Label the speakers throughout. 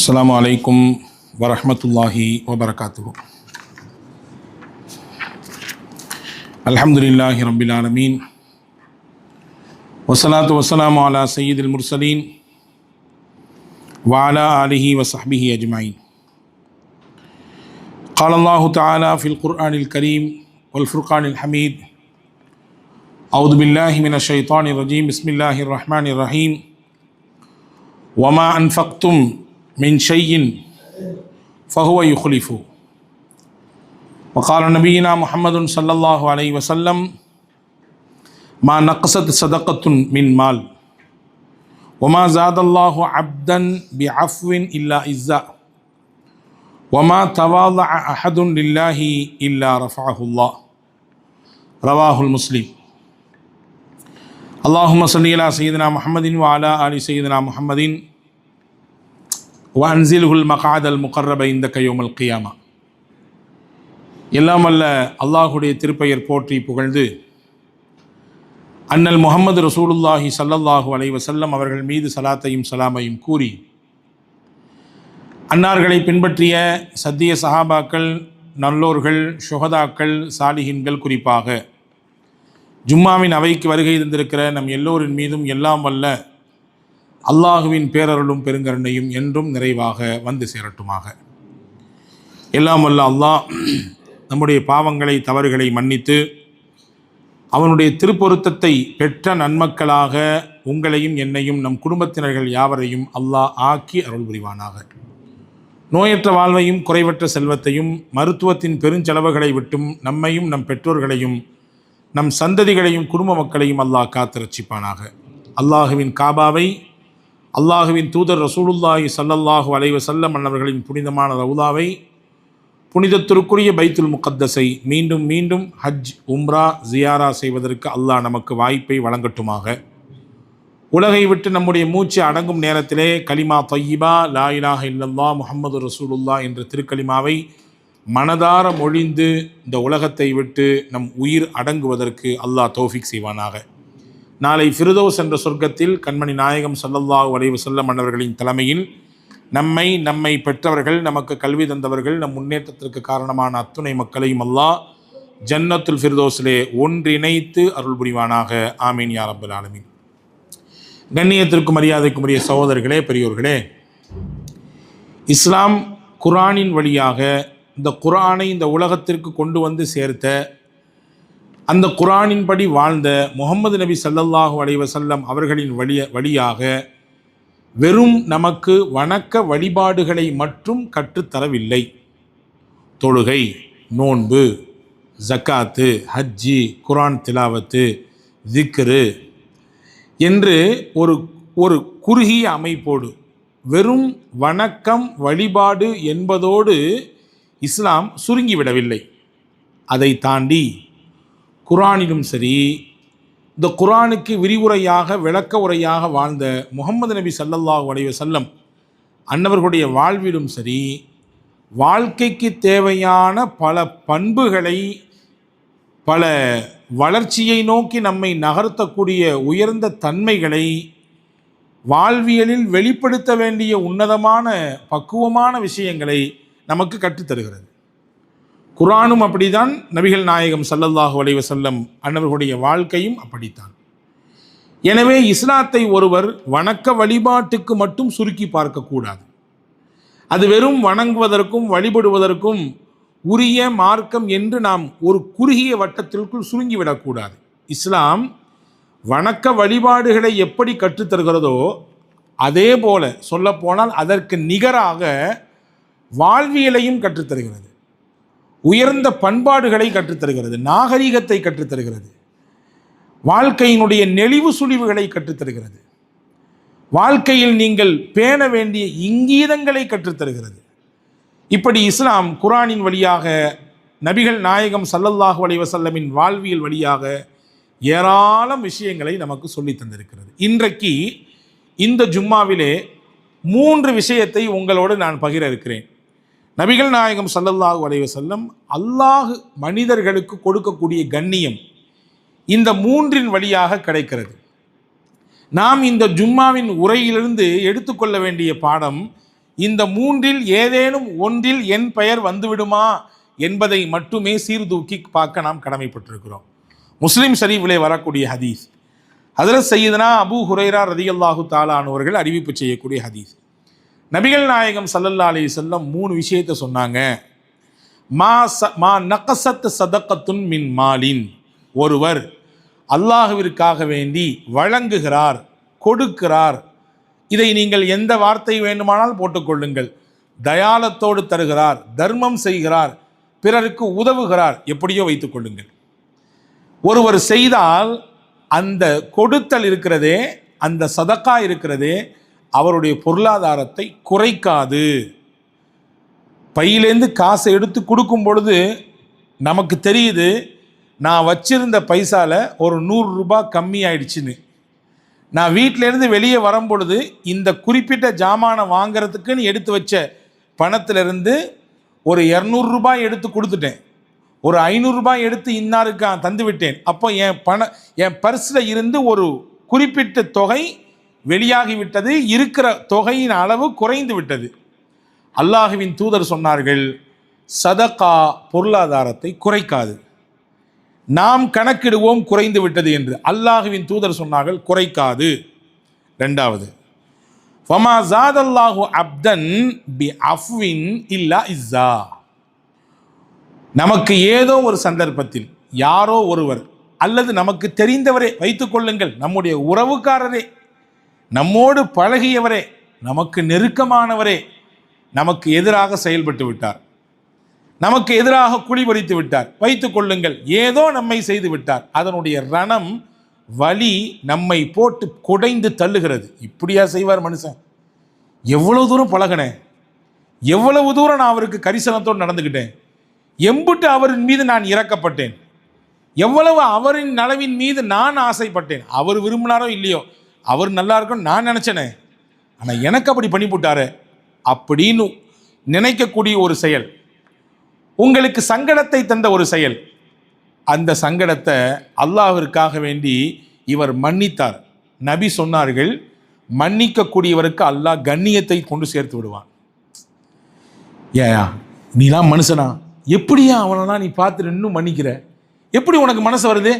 Speaker 1: அஸ்ஸலாமு அலைக்கும் வரஹ்மத்துல்லாஹி வபரகாத்துஹு. அல்ஹம்துலில்லாஹி ரப்பில் ஆலமீன் வஸ்ஸலாத்து வஸ்ஸலாமு அலா சய்யிதில் முர்சலீன் வ அலா ஆலிஹி வ ஸஹ்பிஹி அஜ்மஈன். قال الله تعالى في القرآن الكريم والفرقان الحميد. أعوذ بالله من الشيطان الرجيم. بسم الله الرحمن الرحيم. وما أنفقتم من شيء فهو يخلفه. وقال نبينا محمد صلى الله عليه وسلم ما نقصت صدقة من مال وما زاد الله عبدا بعفو إلا عزا وما تواضع أحد لله إلا رفعه الله. رواه المسلم. اللهم صل على سيدنا محمد وعلى آل سيدنا محمد வன்சிலுல் மகாதல் முகர்ரப இந்தக்க யௌமல் கியாமா. எல்லாம் வல்ல அல்லாஹுடைய திருப்பெயர் போற்றி புகழ்ந்து அண்ணல் முஹம்மது ரசூலுல்லாஹி ஸல்லல்லாஹு அலைஹி வஸல்லம் அவர்கள் மீது சலாத்தையும் சலாமையும் கூறி அன்னார்களை பின்பற்றிய சத்திய சஹாபாக்கள், நல்லோர்கள், ஷுஹதாக்கள், சாலிஹின்கள், குறிப்பாக ஜும்மாவின் அவைக்கு வருகை தந்திருக்கிற நம் எல்லோரின் மீதும் எல்லாம் வல்ல அல்லாஹுவின் பேரருளும் பெருங்கருணையும் என்றும் நிறைவாக வந்து சேரட்டுமாக. எல்லாம் வல்ல அல்லாஹ் நம்முடைய பாவங்களை, தவறுகளை மன்னித்து அவனுடைய திருப்பொருத்தத்தை பெற்ற நன்மக்களாக உங்களையும் என்னையும் நம் குடும்பத்தினர்கள் யாவரையும் அல்லாஹ் ஆக்கி அருள் புரிவானாக. நோயற்ற வாழ்வையும் குறைவற்ற செல்வத்தையும் மருத்துவத்தின் பெருஞ்செலவுகளை விட்டும் நம்மையும் நம் பெற்றோர்களையும் நம் சந்ததிகளையும் குடும்ப மக்களையும் அல்லாஹ் காத்து ரட்சிப்பானாக. அல்லாஹுவின் காபாவை, அல்லாஹுவின் தூதர் ரசூலுல்லாஹி ஸல்லல்லாஹு அலைஹி வஸல்லம் அன்னவர்களின் புனிதமான ரவுதாவை, புனிதத்திற்குரிய பைத்துல் முகத்தஸை மீண்டும் மீண்டும் ஹஜ், உம்ரா, ஜியாரா செய்வதற்கு அல்லாஹ் நமக்கு வாய்ப்பை வழங்கட்டுமாக. உலகை விட்டு நம்முடைய மூச்சு அடங்கும் நேரத்திலே கலிமா தய்யிபா லா இலாஹ இல்லல்லாஹ் முஹம்மது ரசூலுல்லாஹ் என்ற திருக்கலிமாவை மனதார மொழிந்து இந்த உலகத்தை விட்டு நம் உயிர் அடங்குவதற்கு அல்லாஹ் தௌஃபீக் செய்வானாக. நாளை ஃபிர்தௌஸ் என்ற சொர்க்கத்தில் கண்மணி நாயகம் ஸல்லல்லாஹு அலைஹி வஸல்லம் அன்னவர்களின் தலைமையில் நம்மை பெற்றவர்கள், நமக்கு கல்வி தந்தவர்கள், நம் முன்னேற்றத்திற்கு காரணமான அத்துணை மக்களையும் அல்லாஹ் ஜன்னத்துல் ஃபிர்தௌஸிலே ஒன்றிணைத்து அருள் புரிவானாக. ஆமீன் யா ரப்பல் ஆலமீன். கண்ணியத்திற்கும் மரியாதைக்கும் உரிய சகோதரர்களே, பெரியோர்களே, இஸ்லாம் குர்ஆனின் வழியாக இந்த குர்ஆனை இந்த உலகத்திற்கு கொண்டு வந்து சேர்த்த, அந்த குர்ஆனின்படி வாழ்ந்த முஹம்மது நபி ஸல்லல்லாஹு அலைஹி வஸல்லம் அவர்களின் வழியாக வெறும் நமக்கு வணக்க வழிபாடுகளை மட்டும் கற்றுத்தரவில்லை. தொழுகை, நோன்பு, ஜக்காத்து, ஹஜ்ஜி, குர்ஆன் திலாவத்து, திக்ரு என்று ஒரு குறுகிய அமைப்போடு வெறும் வணக்கம் வழிபாடு என்பதோடு இஸ்லாம் சுருங்கிவிடவில்லை. அதை தாண்டி குர்ஆனிலும் சரி, இந்த குர்ஆனுக்கு விரிவுரையாக, விளக்க உரையாக வாழ்ந்த முஹம்மது நபி ஸல்லல்லாஹு அலைஹி வஸல்லம் அன்னவர்களுடைய வாழ்விலும் சரி, வாழ்க்கைக்கு தேவையான பல பண்புகளை, பல வளர்ச்சியை நோக்கி நம்மை நகர்த்தக்கூடிய உயர்ந்த தன்மைகளை, வாழ்வியலில் வெளிப்படுத்த வேண்டிய உன்னதமான பக்குவமான விஷயங்களை நமக்கு கற்றுத்தருகிறது. குர்ஆனும் அப்படித்தான், நபிகள் நாயகம் ஸல்லல்லாஹு அலைஹி வஸல்லம் அன்னவர்களுடைய வாழ்க்கையும் அப்படித்தான். எனவே இஸ்லாத்தை ஒருவர் வணக்க வழிபாட்டுக்கு மட்டும் சுருக்கி பார்க்கக்கூடாது. அது வெறும் வணங்குவதற்கும் வழிபடுவதற்கும் உரிய மார்க்கம் என்று நாம் ஒரு குறுகிய வட்டத்திற்குள் சுருங்கிவிடக்கூடாது. இஸ்லாம் வணக்க வழிபாடுகளை எப்படி கற்றுத்தருகிறதோ அதே போல, சொல்லப்போனால் அதற்கு நிகராக வாழ்வியலையும் கற்றுத்தருகிறது. உயர்ந்த பண்பாடுகளை கற்றுத்தருகிறது, நாகரிகத்தை கற்றுத்தருகிறது, வாழ்க்கையினுடைய நெளிவு சுழிவுகளை கற்றுத்தருகிறது, வாழ்க்கையில் நீங்கள் பேண வேண்டிய இங்கீதங்களை கற்றுத்தருகிறது. இப்படி இஸ்லாம் குர்ஆனின் வழியாக, நபிகள் நாயகம் ஸல்லல்லாஹு அலைஹி வஸல்லமின் வாழ்வியல் வழியாக ஏராளம் விஷயங்களை நமக்கு சொல்லி தந்திருக்கிறது. இன்றைக்கு இந்த ஜும்மாவிலே 3 விஷயத்தை உங்களோடு நான் பகிர இருக்கிறேன். நபிகள் நாயகம் ஸல்லல்லாஹு அலைஹி வஸல்லம் அல்லாஹ் மனிதர்களுக்கு கொடுக்கக்கூடிய கண்ணியம் இந்த 3 வழியாக கிடைக்கிறது. நாம் இந்த ஜும்மாவின் உரையிலிருந்து எடுத்துக்கொள்ள வேண்டிய பாடம், இந்த மூன்றில் ஏதேனும் ஒன்றில் என் பெயர் வந்துவிடுமா என்பதை மட்டுமே சீர்தூக்கி பார்க்க நாம் கடமைப்பட்டிருக்கிறோம். முஸ்லிம் ஷரீஃபிலே வரக்கூடிய ஹதீஸ், ஹஜ்ரத் சையதுனா அபூ ஹுரைரா ரலியல்லாஹு தஆலா அன்ஹு அறிவிப்பு செய்யக்கூடிய ஹதீஸ். நபிகள் நாயகம் ஸல்லல்லாஹு அலைஹி வஸல்லம் 3 விஷயத்தை சொன்னாங்க. மா நகசத் சதகத்துன் மின் மாலின், ஒருவர் அல்லாஹ்விற்காக வேண்டி வழங்குகிறார், கொடுக்கிறார், இதை நீங்கள் எந்த வார்த்தை வேண்டுமானால் போட்டுக்கொள்ளுங்கள், தயாளத்தோடு தருகிறார், தர்மம் செய்கிறார், பிறருக்கு உதவுகிறார், எப்படியோ வைத்துக் கொள்ளுங்கள். ஒருவர் செய்தால் அந்த கொடுத்தல் இருக்கிறதே, அந்த சதக்கா இருக்கிறதே, அவருடைய பொருளாதாரத்தை குறைக்காது. பையிலேருந்து காசை எடுத்து கொடுக்கும் பொழுது நமக்கு தெரியுது, நான் வச்சிருந்த பைசால ஒரு 100 ரூபாய் கம்மி ஆயிடுச்சுன்னு. நான் வீட்டிலேருந்து வெளியே வரும் பொழுது இந்த குறிப்பிட்ட ஜாமானை வாங்கிறதுக்குன்னு எடுத்து வச்ச பணத்திலிருந்து ஒரு 200 ரூபாய் எடுத்து கொடுத்துட்டேன், ஒரு 500 ரூபாய் எடுத்து இன்னாருக்கு தந்து விட்டேன். அப்போ என் பர்ஸில் இருந்து ஒரு குறிப்பிட்ட தொகை வெளியாகிவிட்டது, இருக்கிற தொகையின் அளவு குறைந்து விட்டது. அல்லாஹுவின் தூதர் சொன்னார்கள், சதகா பொருளாதாரத்தை குறைக்காது. நாம் கணக்கிடுவோம் குறைந்து விட்டது என்று. அல்லாஹுவின் தூதர் சொன்னார்கள் குறைக்காது. 2வது, ஃபமா ஸாதல்லாஹு அப்தன் பி அஃவின் இல்லா இஸ்ஸா. நமக்கு ஏதோ ஒரு சந்தர்ப்பத்தில் யாரோ ஒருவர் அல்லது நமக்கு தெரிந்தவரே, வைத்துக் கொள்ளுங்கள் நம்முடைய உறவுக்காரரே, நம்மோடு பழகியவரே, நமக்கு நெருக்கமானவரே நமக்கு எதிராக செயல்பட்டு விட்டார், நமக்கு எதிராக குழிபறித்து விட்டார், வைத்துக் கொள்ளுங்கள் ஏதோ நம்மை செய்து விட்டார். அதனுடைய ரணம், வலி நம்மை போட்டு குடைந்து தள்ளுகிறது. இப்படியா செய்வார் மனுஷன்? எவ்வளவு தூரம் பழகினேன், எவ்வளவு தூரம் நான் அவருக்கு கரிசனத்தோடு நடந்துக்கிட்டேன், எம்புட்டு அவரின் மீது நான் இறக்கப்பட்டேன், எவ்வளவு அவரின் நலவின் மீது நான் ஆசைப்பட்டேன். அவர் விரும்பினாரோ இல்லையோ, அவர் நல்லா இருக்கும்னு நான் நினச்சேனே, ஆனால் எனக்கு அப்படி பண்ணி போட்டாரு அப்படின்னு நினைக்கக்கூடிய ஒரு செயல், உங்களுக்கு சங்கடத்தை தந்த ஒரு செயல், அந்த சங்கடத்தை அல்லாஹ்விற்காக வேண்டி இவர் மன்னித்தார். நபி சொன்னார்கள், மன்னிக்கக்கூடியவருக்கு அல்லாஹ் கண்ணியத்தை கொண்டு சேர்த்து விடுவான். ஏயா நீலாம் மனுஷனா? எப்படியா அவனெல்லாம் நீ பார்த்துட்டு இன்னும் மன்னிக்கிற? எப்படி உனக்கு மனசு வருது?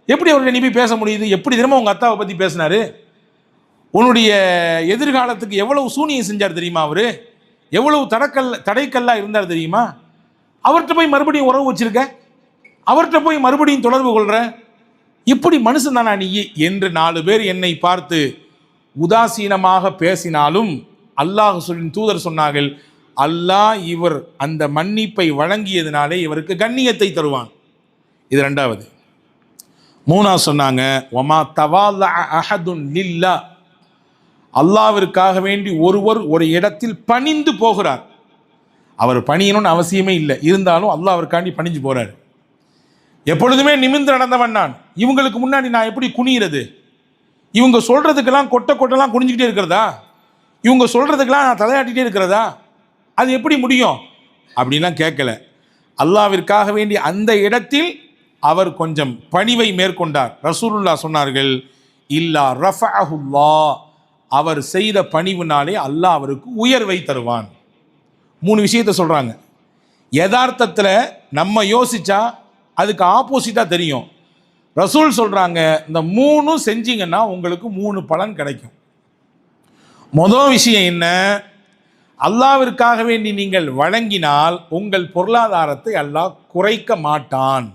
Speaker 1: எப்படி அவர்கிட்ட நீ போய் பேச முடியுது? எப்படி தினமும் உங்கள் அத்தாவை பற்றி பேசினாரு? உன்னுடைய எதிர்காலத்துக்கு எவ்வளவு சூனியம் செஞ்சார் தெரியுமா? அவர் எவ்வளவு தடைக்கல்லாக இருந்தார் தெரியுமா? அவர்கிட்ட போய் மறுபடியும் உறவு வச்சிருக்க, அவர்கிட்ட போய் மறுபடியும் தொடர்பு கொள்கிற, இப்படி மனுஷன் தானா நீ என்று 4 பேர் என்னை பார்த்து உதாசீனமாக பேசினாலும் அல்லாஹ் தூதர் சொன்னார்கள், அல்லாஹ் இவர் அந்த மன்னிப்பை வழங்கியதினாலே இவருக்கு கண்ணியத்தை தருவான். இது 2வது. 3வது சொன்னாங்க, வமா தவால்லா அஹதுன் லில்லாஹ், அல்லாஹ்விற்காக வேண்டி ஒருவர் ஒரு இடத்தில் பணிந்து போகிறார். அவர் பணியணும்னு அவசியமே இல்லை, இருந்தாலும் அல்லாஹ் அவருக்காண்டி பணிஞ்சு போறாரு. எப்பொழுதுமே நிமிர்ந்து நடந்தவன் நான், இவங்களுக்கு முன்னாடி நான் எப்படி குனிகிறது? இவங்க சொல்றதுக்கெல்லாம் கொட்டெல்லாம் குனிஞ்சிக்கிட்டே இருக்கிறதா? இவங்க சொல்றதுக்கெல்லாம் நான் தலையாட்டிகிட்டே இருக்கிறதா? அது எப்படி முடியும்? அப்படின்லாம் கேட்கல. அல்லாஹ்விற்காக வேண்டி அந்த இடத்தில் அவர் கொஞ்சம் பணிவை மேற்கொண்டார். ரசூலுல்லாஹ் சொன்னார்கள், இல்லா ரஃபஅஹுல்லாஹ், அவர் செய்த பணிவுனாலே அல்லாஹ் அவருக்கு உயர்வை தருவான். 3 விஷயத்தை சொல்கிறாங்க. யதார்த்தத்தில் நம்ம யோசிச்சா அதுக்கு ஆப்போசிட்டாக தெரியும். ரசூல் சொல்கிறாங்க, இந்த 3 செஞ்சீங்கன்னா உங்களுக்கு 3 பலன் கிடைக்கும். முதல் விஷயம் என்ன? அல்லாஹ்விற்காக வேண்டி நீங்கள் வழங்கினால் உங்கள் பொருளாதாரத்தை அல்லாஹ் குறைக்க மாட்டான்.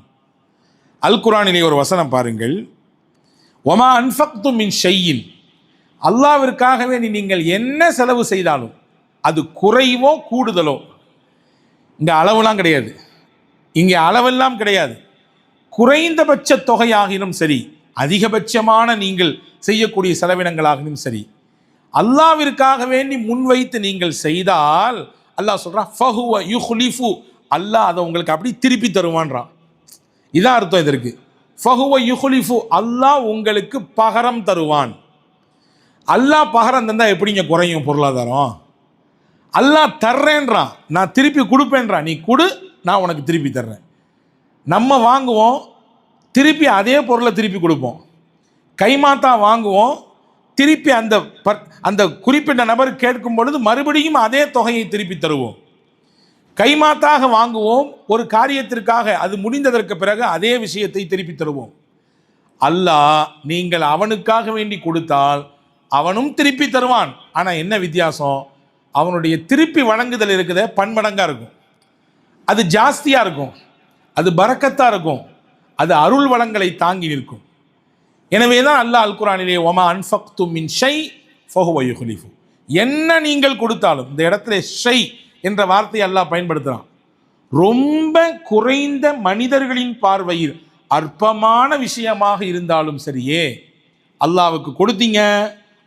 Speaker 1: அல் குர்ஆனிலே ஒரு வசனம் பாருங்கள், ஒமா அன்ஃபக்தும் மின் ஷையின், அல்லாஹ்விற்காக வேண்டி நீங்கள் என்ன செலவு செய்தாலும் அது குறைவோ கூடுதலோ, இங்கே அளவுலாம் கிடையாது, இங்கே அளவெல்லாம் கிடையாது, குறைந்தபட்ச தொகையாகினும் சரி, அதிகபட்சமான நீங்கள் செய்யக்கூடிய செலவினங்களாகினும் சரி, அல்லாஹ்விற்காக வேண்டி முன்வைத்து நீங்கள் செய்தால் அல்லாஹ் சொல்கிறான், ஃபஹுவ யுஹ்லிஃபு, அல்லாஹ் அதை உங்களுக்கு அப்படி திருப்பி தருவான்றான். இதான் அர்த்தம் இதற்கு. ஃபஹுவ யுஹ்லிஃபு, அல்லாஹ் உங்களுக்கு பகரம் தருவான். அல்லாஹ் பகரம் தந்தால் எப்படிங்க குறையும் பொருளாதாரம்? அல்லாஹ் தர்றேன்றான், நான் திருப்பி கொடுப்பேன்றான். நீ கொடு, நான் உனக்கு திருப்பி தர்றேன். நம்ம வாங்குவோம், திருப்பி அதே பொருளை திருப்பி கொடுப்போம். கைமாத்தா வாங்குவோம், திருப்பி அந்த குறிப்பிட்ட நபர் கேட்கும் பொழுது மறுபடியும் அதே தொகையை திருப்பி தருவோம். கைமாத்தாக வாங்குவோம், ஒரு காரியத்திற்காக அது முடிந்ததற்கு பிறகு அதே விஷயத்தை திருப்பி தருவோம். அல்லாஹ் நீங்கள் அவனுக்காக வேண்டி கொடுத்தால் அவனும் திருப்பி தருவான். ஆனால் என்ன வித்தியாசம்? அவனுடைய திருப்பி வழங்குதல் இருக்குதே பன்மடங்காக இருக்கும், அது ஜாஸ்தியாக இருக்கும், அது பரக்கத்தாக இருக்கும், அது அருள் வளங்களை தாங்கி நிற்கும். எனவே தான் அல்லாஹ் அல் குர்ஆனிலே வமா அன்ஃபக்தும் மின் ஷை ஃபஹுவ யுஹ்லிஃபு, என்ன நீங்கள் கொடுத்தாலும், இந்த இடத்துல ஷை என்ற வார்த்தையை அல்லாஹ் பயன்படுத்துகிறான். ரொம்ப குறைந்த மனிதர்களின் பார்வையில் அற்பமான விஷயமாக இருந்தாலும் சரியே, அல்லாஹ்வுக்கு கொடுத்தீங்க,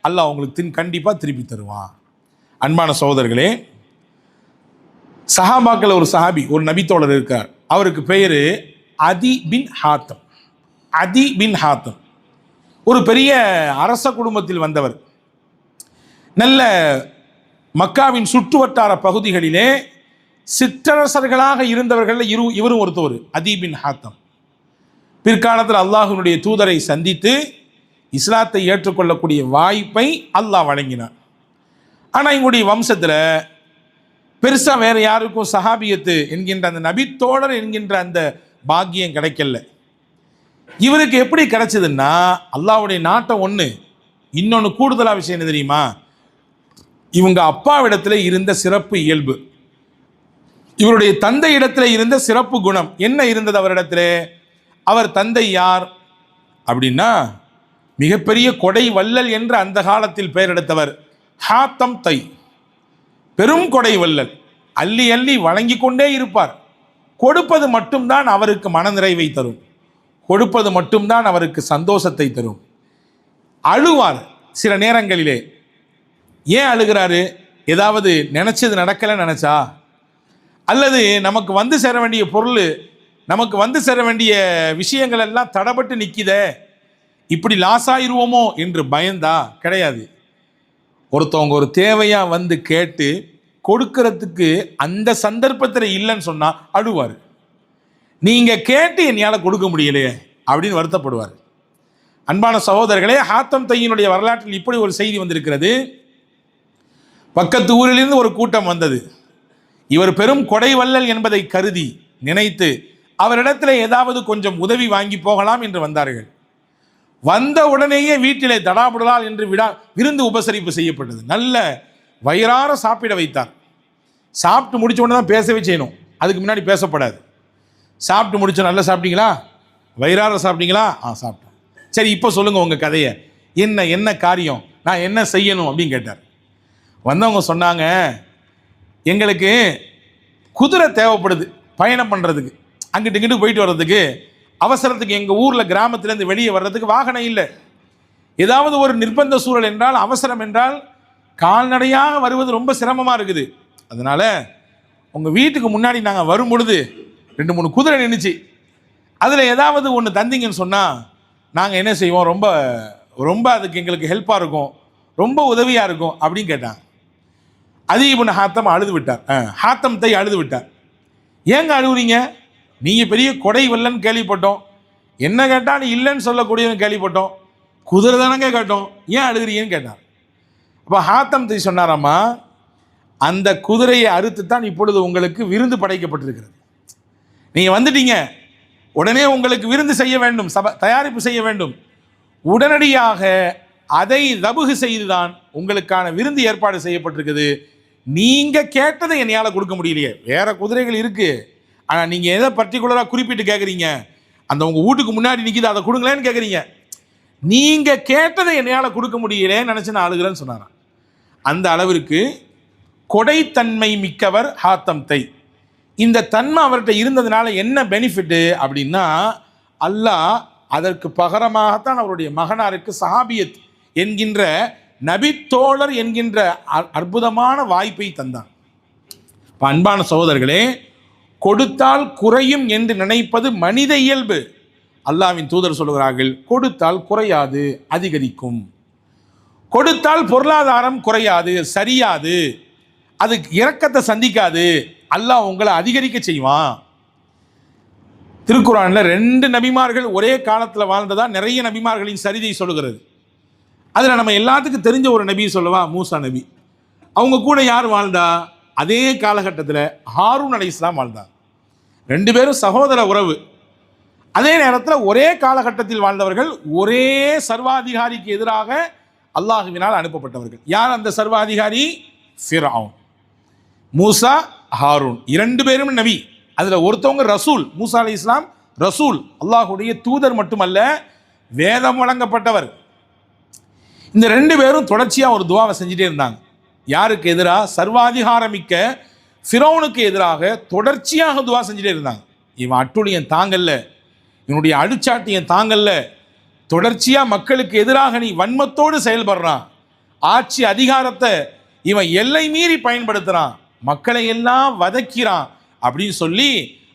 Speaker 1: அல்லாஹ் உங்களுக்கு கண்டிப்பாக திருப்பி தருவான். அன்பான சகோதரர்களே, சஹாபாக்கள் ஒரு சஹாபி, ஒரு நபித்தோழர் இருக்கார். அவருக்கு பெயர் அதி பின் ஹாத்தம். அதி பின் ஹாத்தம் ஒரு பெரிய அரச குடும்பத்தில் வந்தவர். நல்ல மக்காவின் சுற்று வட்டார பகுதிகளிலே சிற்றரசர்களாக இருந்தவர்கள் இவரும் ஒருத்தவர், அதி பின் ஹாத்தம். பிற்காலத்தில் அல்லாஹ்வினுடைய தூதரை சந்தித்து இஸ்லாத்தை ஏற்றுக்கொள்ளக்கூடிய வாய்ப்பை அல்லாஹ் வழங்கினார். ஆனால் இவங்களுடைய வம்சத்தில் பெருசாக வேறு யாருக்கும் சஹாபியத்து என்கின்ற அந்த நபித்தோழர் என்கின்ற அந்த பாக்கியம் கிடைக்கல. இவருக்கு எப்படி கிடைச்சதுன்னா, அல்லாஹ்வுடைய நாட்டம் ஒன்று, இன்னொன்று கூடுதலாக விஷயம் என்ன தெரியுமா? இவங்க அப்பாவிடத்தில் இருந்த சிறப்பு இயல்பு, இவருடைய தந்தை இடத்துல இருந்த சிறப்பு குணம் என்ன இருந்தது அவரிடத்தில்? அவர் தந்தை யார் அப்படின்னா, மிகப்பெரிய கொடை வள்ளல் என்று அந்த காலத்தில் பெயர் எடுத்தவர் ஹாத்தம் தை. பெரும் கொடை வள்ளல், அள்ளி அள்ளி வழங்கி கொண்டே இருப்பார். கொடுப்பது மட்டும்தான் அவருக்கு மனநிறைவை தரும், கொடுப்பது மட்டும்தான் அவருக்கு சந்தோஷத்தை தரும். அழுவார் சில நேரங்களிலே. ஏன் அழுகிறாரு? ஏதாவது நினைச்சது நடக்கலை நினைச்சா, அல்லது நமக்கு வந்து சேர வேண்டிய பொருள், நமக்கு வந்து சேர வேண்டிய விஷயங்கள் எல்லாம் தடப்பட்டு நிற்கிதே, இப்படி லாஸ் ஆயிருவோமோ என்று பயந்தா? கிடையாது. ஒருத்தவங்க ஒரு தேவையாக வந்து கேட்டு கொடுக்கறதுக்கு அந்த சந்தர்ப்பத்தில் இல்லைன்னு சொன்னால் அழுவார். நீங்கள் கேட்டு என்னால் கொடுக்க முடியலையே அப்படின்னு வருத்தப்படுவார். அன்பான சகோதரர்களே, ஹாத்தம் தையினுடைய வரலாற்றில் இப்படி ஒரு செய்தி வந்திருக்கிறது. பக்கத்து ஊரிலிருந்து ஒரு கூட்டம் வந்தது. இவர் பெரும் கொடை வள்ளல் என்பதை கருதி நினைத்து அவரிடத்தில் ஏதாவது கொஞ்சம் உதவி வாங்கி போகலாம் என்று வந்தார்கள். வந்த உடனேயே வீட்டிலே தடாபுடலால் என்று விருந்து உபசரிப்பு செய்யப்பட்டது. நல்ல வயிறார சாப்பிட வைத்தார். சாப்பிட்டு முடிச்ச உடனே தான் பேசவே செய்யணும், அதுக்கு முன்னாடி பேசப்படாது. சாப்பிட்டு முடிச்சோம், நல்லா சாப்பிட்டீங்களா, வயிறார சாப்பிட்டீங்களா? சாப்பிட்டோம். சரி, இப்போ சொல்லுங்கள் உங்கள் கதையை, என்ன காரியம், நான் என்ன செய்யணும் அப்படின்னு கேட்டார். வந்தவங்க சொன்னாங்க, எங்களுக்கு குதிரை தேவைப்படுது பயணம் பண்ணுறதுக்கு, அங்கிட்டு இங்கிட்டு போயிட்டு வர்றதுக்கு, அவசரத்துக்கு எங்கள் ஊரில் கிராமத்திலேருந்து வெளியே வர்றதுக்கு வாகனம் இல்லை. ஏதாவது ஒரு நிர்பந்த சூழல் என்றால், அவசரம் என்றால் கால்நடையாக வருவது ரொம்ப சிரமமாக இருக்குது. அதனால் உங்கள் வீட்டுக்கு முன்னாடி நாங்கள் வரும் பொழுது 2-3 குதிரை நின்றுச்சு, அதில் ஏதாவது ஒன்று தந்தீங்கன்னு சொன்னால் நாங்கள் என்ன செய்வோம், ரொம்ப ரொம்ப அதுக்கு எங்களுக்கு ஹெல்ப்பாக இருக்கும், ரொம்ப உதவியாக இருக்கும் அப்படின்னு கேட்டாங்க. அதி இப்னு ஹாத்தம் அழுது விட்டார். ஹாத்தம் தை அழுது விட்டார். ஏங்க அழுகுறீங்க? நீங்கள் பெரிய கொடை வல்லன்னு கேள்விப்பட்டோம், என்ன கேட்டால் நீ இல்லைன்னு சொல்லக்கூடியவங்க கேள்விப்பட்டோம், குதிரை தானங்க கேட்டோம், ஏன் அழுகிறீங்கன்னு கேட்டார். அப்போ ஹாத்தம் தை சொன்னாராம்மா, அந்த குதிரையை அறுத்து தான் இப்பொழுது உங்களுக்கு விருந்து படைக்கப்பட்டிருக்கிறது. நீங்கள் வந்துட்டீங்க, உடனே உங்களுக்கு விருந்து செய்ய வேண்டும், தயாரிப்பு செய்ய வேண்டும். உடனடியாக அதை தபுகு செய்துதான் உங்களுக்கான விருந்து ஏற்பாடு செய்யப்பட்டிருக்குது. நீங்கள் கேட்டதை என்னையால் கொடுக்க முடியலையே, வேற குதிரைகள் இருக்குது, ஆனால் நீங்கள் எதை பர்டிகுலராக குறிப்பிட்டு கேட்குறீங்க, அந்த உங்கள் வீட்டுக்கு முன்னாடி நிற்கிது, அதை கொடுங்களேன்னு கேட்குறீங்க. நீங்கள் கேட்டதை என்னையால் கொடுக்க முடியலேன்னு நினச்சி நான் அழுகிறேன்னு சொன்னாரான். அந்த அளவிற்கு கொடைத்தன்மை மிக்கவர் ஹாத்தம் தை. இந்த தன்மை அவர்கிட்ட இருந்ததுனால என்ன பெனிஃபிட்டு அப்படின்னா, அல்லாஹ் அதற்கு பகரமாகத்தான் அவருடைய மகனாருக்கு சஹாபியத் என்கின்ற நபித்தோழர் என்கின்ற அற்புதமான வாய்ப்பை தந்தான். அன்பான சகோதரர்களே, கொடுத்தால் குறையும் என்று நினைப்பது மனித இயல்பு. அல்லாஹ்வின் தூதர் சொல்கிறார்கள், கொடுத்தால் குறையாது, அதிகரிக்கும். கொடுத்தால் பொருளாதாரம் குறையாது, சரியாது, அது இரக்கத்தை சந்திக்காது, அல்லாஹ் உங்களை அதிகரிக்க செய்வான். திருக்குர்ஆனில் 2 நபிமார்கள் ஒரே காலத்தில் வாழ்ந்ததா நிறைய நபிமார்களின் சரிதை சொல்கிறது. அதில் நம்ம எல்லாத்துக்கும் தெரிஞ்ச ஒரு நபி சொல்லவா, மூசா நபி. அவங்க கூட யார் வாழ்ந்தா? அதே காலகட்டத்தில் ஹாரூன் அலைஹிஸ்ஸலாம் வாழ்ந்தாங்க. ரெண்டு பேரும் சகோதர உறவு. அதே நேரத்தில் ஒரே காலகட்டத்தில் வாழ்ந்தவர்கள், ஒரே சர்வாதிகாரிக்கு எதிராக அல்லாஹுவினால் அனுப்பப்பட்டவர்கள். யார் அந்த சர்வாதிகாரி? ஃபிரௌன். மூசா, ஹாரூன் இரண்டு பேரும் நபி. அதில் ஒருத்தவங்க ரசூல். மூசா அலைஹிஸ்ஸலாம் ரசூல், அல்லாஹுடைய தூதர் மட்டுமல்ல, வேதம் வழங்கப்பட்டவர். இந்த ரெண்டு பேரும் தொடர்ச்சியாக ஒரு துவாவை செஞ்சுட்டே இருந்தாங்க. யாருக்கு எதிராக? சர்வாதிகாரமிக்க ஃபிரௌனுக்கு எதிராக தொடர்ச்சியாக துவா செஞ்சுட்டே இருந்தாங்க. இவன் அட்டுழியன் தாங்கல்ல, இவனுடைய அடிச்சாட்டியன் தாங்கல்ல, தொடர்ச்சியாக மக்களுக்கு எதிராக நீ வன்மத்தோடு செயல்படுறான், ஆட்சி அதிகாரத்தை இவன் எல்லை மீறி பயன்படுத்துகிறான், மக்களை எல்லாம் வதக்கிறான் அப்படின்னு சொல்லி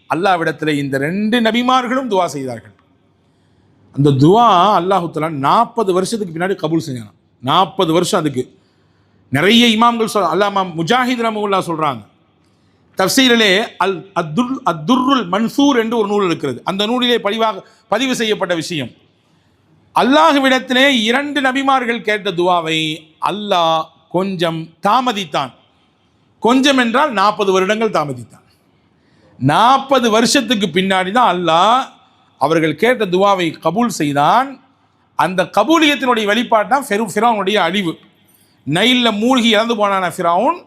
Speaker 1: அல்லாஹ்விடத்தில் இந்த ரெண்டு நபிமார்களும் துவா செய்தார்கள். அந்த துவா அல்லாஹு தஆலா 40 வருஷத்துக்கு பின்னாடி கபூல் செஞ்சாங்க. 40 வருஷம். அதுக்கு நிறைய இமாம்கள் அல்லாமா முஜாஹித் ரஹ்மத்துல்லாஹி சொல்கிறாங்க, தஃப்சீரிலே அத்துர்ருல் மன்சூர் என்று ஒரு நூல் இருக்கிறது. அந்த நூலிலே பதிவு செய்யப்பட்ட விஷயம், அல்லாஹ்விடத்திலே இரண்டு நபிமார்கள் கேட்ட துவாவை அல்லாஹ் கொஞ்சம் தாமதித்தான். கொஞ்சம் என்றால் 40 வருடங்கள் தாமதித்தான். 40 வருஷத்துக்கு பின்னாடி தான் அல்லாஹ் அவர்கள் கேட்ட துவாவை கபூல் செய்தான். அந்த கபூலியத்தினுடைய வெளிப்பாடு தான் ஃபிரௌனுடைய அழிவு. நைலில் மூழ்கி இறந்து போனான ஃபிரௌன்.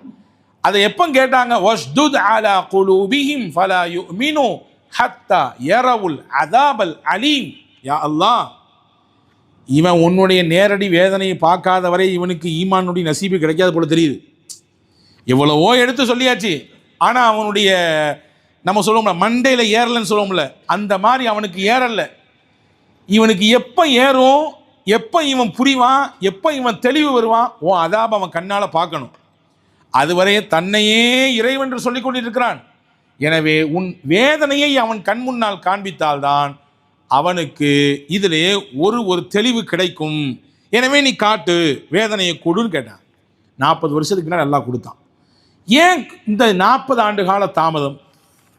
Speaker 1: அதை எப்போ கேட்டாங்க? வஷ்துத் அலா குலூபிஹிம் ஃபலா யுமினு ஹத்தா யரவுல் அதாபல் அலீம். யா அல்லாஹ், இவன் உன்னுடைய நேரடி வேதனையை பார்க்காத வரை இவனுக்கு ஈமானுடைய நசீபு கிடைக்காத போல தெரியுது. எவ்வளவோ எடுத்து சொல்லியாச்சு, ஆனால் அவனுடைய நம்ம சொல்லுவோம்ல மண்டையில் ஏறலன்னு சொல்லுவோம்ல, அந்த மாதிரி அவனுக்கு ஏறலை. இவனுக்கு எப்போ ஏறும், எப்போ இவன் புரிவான், எப்போ இவன் தெளிவு வருவான், அதாப அவன் கண்ணால் பார்க்கணும். அதுவரையே தன்னையே இறைவென்று சொல்லிக் கொண்டிருக்கிறான். எனவே உன் வேதனையை அவன் கண் முன்னால் காண்பித்தால்தான் அவனுக்கு இதிலே ஒரு தெளிவு கிடைக்கும். எனவே நீ காட்டு, வேதனையை கொடுன்னு கேட்டான். 40 வருஷத்துக்கு பின்னாடி எல்லாம் கொடுத்தான். ஏன் இந்த 40 ஆண்டு கால தாமதம்?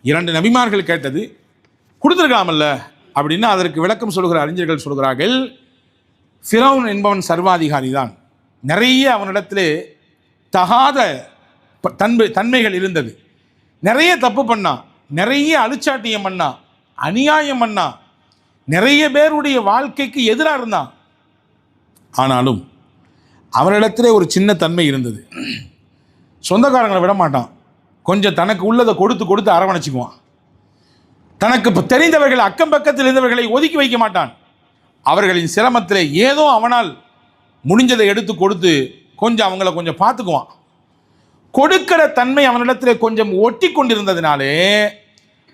Speaker 1: இரண்டு நபிமார்கள் கேட்டது கொடுத்துருக்கலாமல்ல அப்படின்னா அதற்கு விளக்கம் சொல்கிற அறிஞர்கள் சொல்கிறார்கள், ஃபிரௌன் என்பவன் சர்வாதிகாரி தான். நிறைய அவனிடத்திலே தகாத தன்மைகள் இருந்தது. நிறைய தப்பு பண்ணான், நிறைய அழிச்சாட்டியம் பண்ணான், அநியாயம் பண்ணான், நிறைய பேருடைய வாழ்க்கைக்கு எதிராக இருந்தான். ஆனாலும் அவனிடத்திலே ஒரு சின்ன தன்மை இருந்தது. சொந்தக்காரங்களை விட மாட்டான். கொஞ்சம் தனக்கு உள்ளதை கொடுத்து அரவணைச்சிக்குவான். தனக்கு தெரிந்தவர்கள், அக்கம் பக்கத்தில் இருந்தவர்களை ஒதுக்கி வைக்க மாட்டான். அவர்களின் சிரமத்தில் ஏதோ அவனால் முடிஞ்சதை எடுத்து கொடுத்து கொஞ்சம் அவங்கள கொஞ்சம் பார்த்துக்குவான். கொடுக்கிற தன்மை அவனிடத்தில் கொஞ்சம் ஒட்டி கொண்டிருந்ததினாலே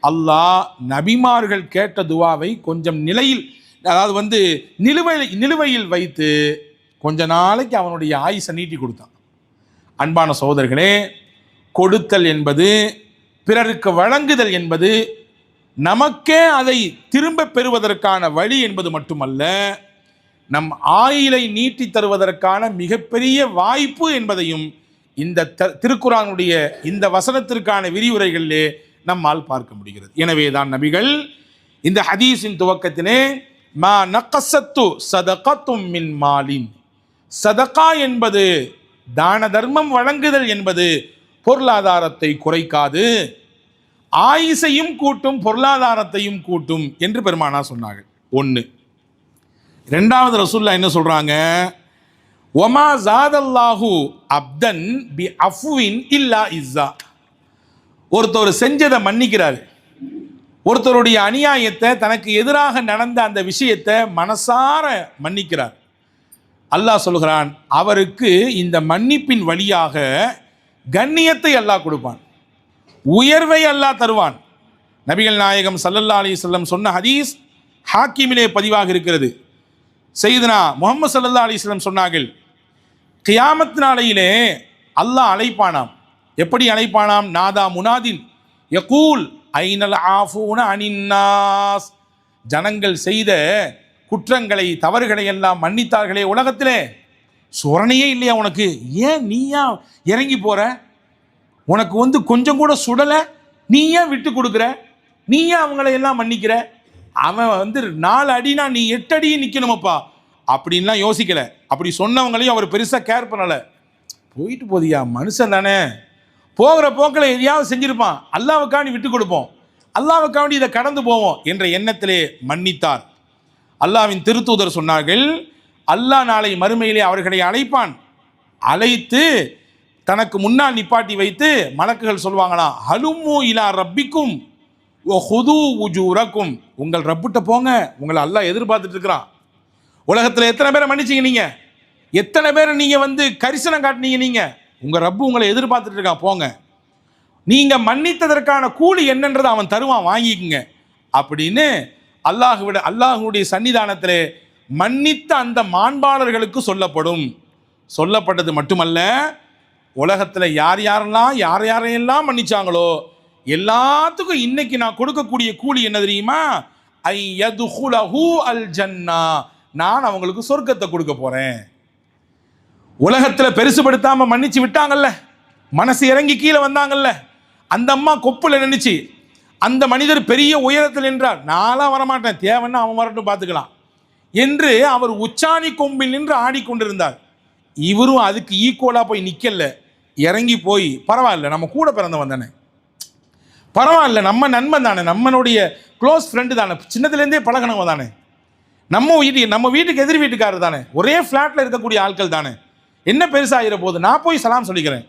Speaker 1: அல்லாஹ் நபிமார்கள் கேட்ட துவாவை கொஞ்சம் நிலையில், அதாவது நிலுவையில் வைத்து கொஞ்ச நாளைக்கு அவனுடைய ஆயுசை நீட்டி கொடுத்தான். அன்பான சகோதரர்களே, கொடுத்தல் என்பது, பிறருக்கு வழங்குதல் என்பது நமக்கே அதை திரும்ப பெறுவதற்கான வழி என்பது மட்டுமல்ல, நம் ஆயுளை நீட்டி தருவதற்கான மிகப்பெரிய வாய்ப்பு என்பதையும் இந்த திருக்குர்ஆனுடைய இந்த வசனத்திற்கான விரிவுரைகளிலே நம்மால் பார்க்க முடிகிறது. எனவே தான் நபிகள் இந்த ஹதீஸின் துவக்கத்திலே மா நக்கசத்து சதகத்தும் மின் மாலின், சதகா என்பது தான தர்மம் வழங்குதல் என்பது பொருளாதாரத்தை குறைக்காது, ஆயுசையும் கூட்டும், பொருளாதாரத்தையும் கூட்டும் என்று பெருமானா சொன்னார்கள். ஒன்று. ரெண்டாவது ரசூலுல்லாஹ் என்ன சொல்றாங்க? ஒமா ஜாதல்லாஹு அப்தன் பி அஃப்வின் இல்லா இஸ்ஸா. ஒருத்தர் செஞ்சதை மன்னிக்கிறார், ஒருத்தருடைய அநியாயத்தை, தனக்கு எதிராக நடந்த அந்த விஷயத்தை மனசார மன்னிக்கிறார். அல்லாஹ் சொல்கிறான், அவருக்கு இந்த மன்னிப்பின் வழியாக கண்ணியத்தை அல்லாஹ் கொடுப்பான், உயர்வை அல்லாஹ் தருவான். நபிகள் நாயகம் ஸல்லல்லாஹு அலைஹி வஸல்லம் சொன்ன ஹதீஸ் ஹாக்கிமிலே பதிவாக இருக்கிறது. சையதுனா முஹம்மது ஸல்லல்லாஹு அலைஹி வஸல்லம் சொன்னார்கள், கியாமத் நாளையிலே அல்லாஹ் அழைப்பானாம். எப்படி அழைப்பானாம்? நாதா முனாதின் யகூல் ஐனல் ஆஃபூன அனின்னாஸ். ஜனங்கள் செய்த குற்றங்களை, தவறுகளை எல்லாம் மன்னித்தார்களே உலகத்திலே, சொரணையே இல்லையா உனக்கு? ஏன் நீயா இறங்கி போற? உனக்கு கொஞ்சம் கூட சுடலை, நீ ஏன் விட்டு கொடுக்குற? நீ ஏன் அவங்களை எல்லாம் மன்னிக்கிற? அவன் 4 அடினா நீ 8 அடி நிற்கணுமப்பா அப்படின்லாம் யோசிக்கலை. அப்படி சொன்னவங்களையும் அவர் பெருசாக கேர் பண்ணலை. போயிட்டு போதியா, மனுஷன் தானே, போகிற போக்கில் எதையாவது செஞ்சுருப்பான், அல்லாவுக்காண்டி விட்டு கொடுப்போம், அல்லாவுக்காண்டி இதை கடந்து போவோம் என்ற எண்ணத்திலே மன்னித்தார். அல்லாவின் திருத்தூதர் சொன்னார்கள், அல்லாஹ் நாளை மறுமையிலே அவர்களை அழைப்பான். அழைத்து தனக்கு முன்னால் நிப்பாட்டி வைத்து மலக்குகள் சொல்வாங்களாம், ஹலும்மு இலா ரப்பிக்கும் ஓ ஹுது உஜூரக்கும், உங்கள் ரப்புட்ட போங்க, உங்களை அல்லாஹ் எதிர்பார்த்துட்டு இருக்கிறான். உலகத்தில் எத்தனை பேரை மன்னிச்சிங்க நீங்கள், எத்தனை பேரை நீங்கள் கரிசனம் காட்டினீங்க, நீங்கள் உங்கள் ரப்பு உங்களை எதிர்பார்த்துட்டு இருக்கான், போங்க, நீங்கள் மன்னித்ததற்கான கூலி என்னன்றதை அவன் தருவான், வாங்கிக்குங்க அப்படின்னு அல்லாஹுடைய சன்னிதானத்தில் மன்னித்த அந்த மாண்பாளர்களுக்கு சொல்லப்பட்டது மட்டுமல்ல, உலகத்தில் யார் யாரையெல்லாம் மன்னிச்சாங்களோ எல்லாத்துக்கும் இன்னைக்கு நான் கொடுக்கக்கூடிய கூலி என்ன தெரியுமா, ஐயதுஹுலஹு அல் ஜன்னா, நான் அவங்களுக்கு சொர்க்கத்தை கொடுக்க போறேன். உலகத்தில் பெருசுபடுத்தாம மன்னிச்சு விட்டாங்கல்ல, மனசு இறங்கி கீழே வந்தாங்கல்ல, அந்த அம்மா கொப்புல நினைச்சு அந்த மனிதர் பெரிய உயரத்தில் நின்றார், நான்லாம் வரமாட்டேன், தேவைன்னா அவன் வரட்டும் பார்த்துக்கலாம் என்று அவர் உச்சாணி கொம்பில் நின்று ஆடிக்கொண்டிருந்தார். இவரும் அதுக்கு ஈக்குவலாக போய் நிற்கல, இறங்கி போய் பரவாயில்ல, நம்ம கூட பிறந்தவன் தானே, பரவாயில்ல, நம்ம நண்பன் தானே, நம்மளுடைய க்ளோஸ் ஃப்ரெண்டு தானே, சின்னதுலேருந்தே பழகினவன் தானே, நம்ம வீட்டுக்கு எதிர் வீட்டுக்காரர் தானே, ஒரே ஃப்ளாட்டில் இருக்கக்கூடிய ஆட்கள் தானே, என்ன பெருசாகிற போது, நான் போய் சலாம் சொல்லிக்கிறேன்,